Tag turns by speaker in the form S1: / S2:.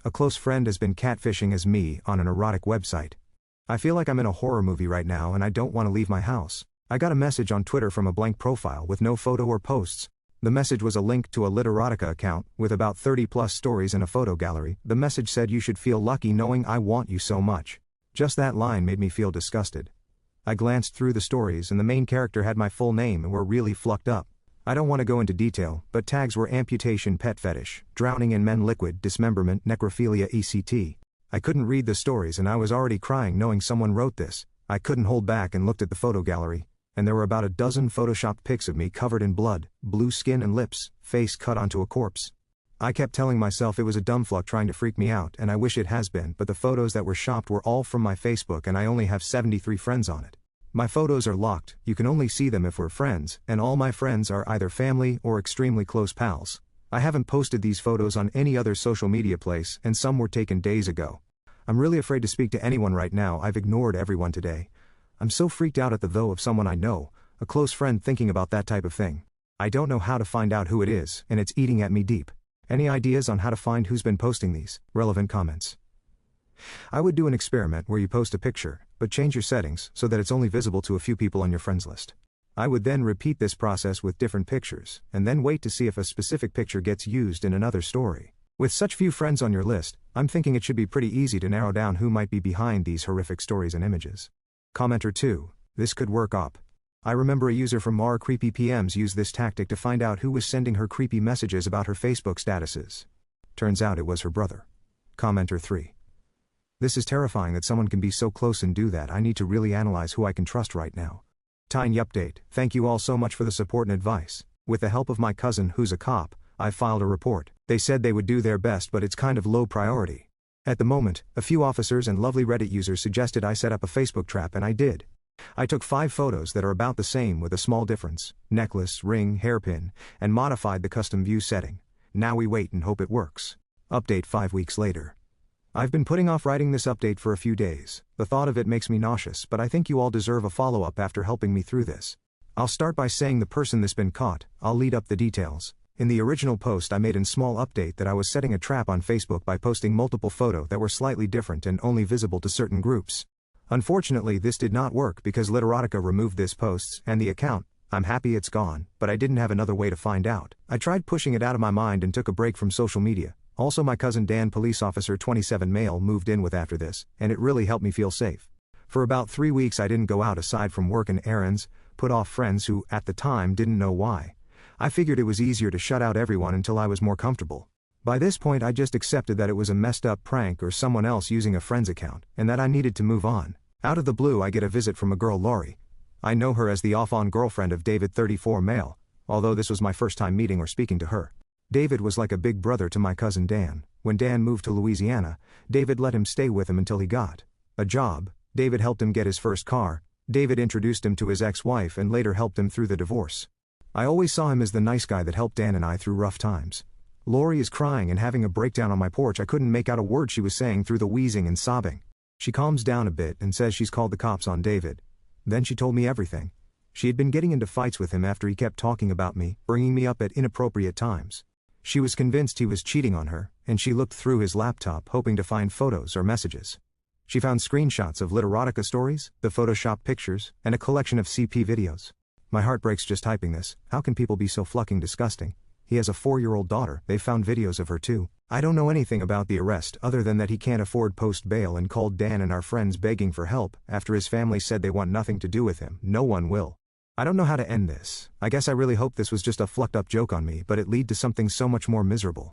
S1: A close friend has been catfishing as me on an erotic website. I feel like I'm in a horror movie right now and I don't want to leave my house. I got a message on Twitter from a blank profile with no photo or posts. The message was a link to a lit erotica account with about 30 plus stories and a photo gallery. The message said, "You should feel lucky knowing I want you so much." Just that line made me feel disgusted. I glanced through the stories and the main character had my full name and were really flucked up. I don't want to go into detail, but tags were amputation, pet fetish, drowning in men, liquid, dismemberment, necrophilia, etc. I couldn't read the stories and I was already crying knowing someone wrote this. I couldn't hold back and looked at the photo gallery, and there were about a dozen photoshopped pics of me covered in blood, blue skin and lips, face cut onto a corpse. I kept telling myself it was a dumb fluke trying to freak me out, and I wish it has been, but the photos that were shopped were all from my Facebook and I only have 73 friends on it. My photos are locked, you can only see them if we're friends, and all my friends are either family or extremely close pals. I haven't posted these photos on any other social media place and some were taken days ago. I'm really afraid to speak to anyone right now. I've ignored everyone today. I'm so freaked out at the though of someone I know, a close friend, thinking about that type of thing. I don't know how to find out who it is, and it's eating at me deep. Any ideas on how to find who's been posting these? Relevant comments. I would do an experiment where you post a picture, but change your settings so that it's only visible to a few people on your friends list. I would then repeat this process with different pictures, and then wait to see if a specific picture gets used in another story. With such few friends on your list, I'm thinking it should be pretty easy to narrow down who might be behind these horrific stories and images. Commenter 2. This could work up. I remember a user from Mar Creepy PMs used this tactic to find out who was sending her creepy messages about her Facebook statuses. Turns out it was her brother. Commenter 3. This is terrifying that someone can be so close and do that. I need to really analyze who I can trust right now. Tiny update. Thank you all so much for the support and advice. With the help of my cousin who's a cop, I filed a report. They said they would do their best, but it's kind of low priority. At the moment, a few officers and lovely Reddit users suggested I set up a Facebook trap, and I did. I took 5 photos that are about the same with a small difference, necklace, ring, hairpin, and modified the custom view setting. Now we wait and hope it works. Update 5 weeks later. I've been putting off writing this update for a few days. The thought of it makes me nauseous, but I think you all deserve a follow-up after helping me through this. I'll start by saying the person that's been caught. I'll lead up the details. In the original post I made a small update that I was setting a trap on Facebook by posting multiple photos that were slightly different and only visible to certain groups. Unfortunately, this did not work because Literotica removed this posts and the account. I'm happy it's gone, but I didn't have another way to find out. I tried pushing it out of my mind and took a break from social media. Also, my cousin Dan, police officer 27 male, moved in with after this, and it really helped me feel safe. For about 3 weeks I didn't go out aside from work and errands, put off friends who, at the time, didn't know why. I figured it was easier to shut out everyone until I was more comfortable. By this point I just accepted that it was a messed up prank or someone else using a friend's account, and that I needed to move on. Out of the blue I get a visit from a girl, Lori. I know her as the off-on girlfriend of David, 34 male, although this was my first time meeting or speaking to her. David was like a big brother to my cousin Dan. When Dan moved to Louisiana, David let him stay with him until he got a job. David helped him get his first car. David introduced him to his ex-wife and later helped him through the divorce. I always saw him as the nice guy that helped Dan and I through rough times. Lori is crying and having a breakdown on my porch. I couldn't make out a word she was saying through the wheezing and sobbing. She calms down a bit and says she's called the cops on David. Then she told me everything. She had been getting into fights with him after he kept talking about me, bringing me up at inappropriate times. She was convinced he was cheating on her, and she looked through his laptop hoping to find photos or messages. She found screenshots of Literotica stories, the Photoshop pictures, and a collection of CP videos. My heart breaks just typing this. How can people be so fucking disgusting? He has a 4-year-old daughter. They found videos of her too. I don't know anything about the arrest other than that he can't afford post bail and called Dan and our friends begging for help after his family said they want nothing to do with him. No one will. I don't know how to end this. I guess I really hope this was just a flucked up joke on me, but it led to something so much more miserable.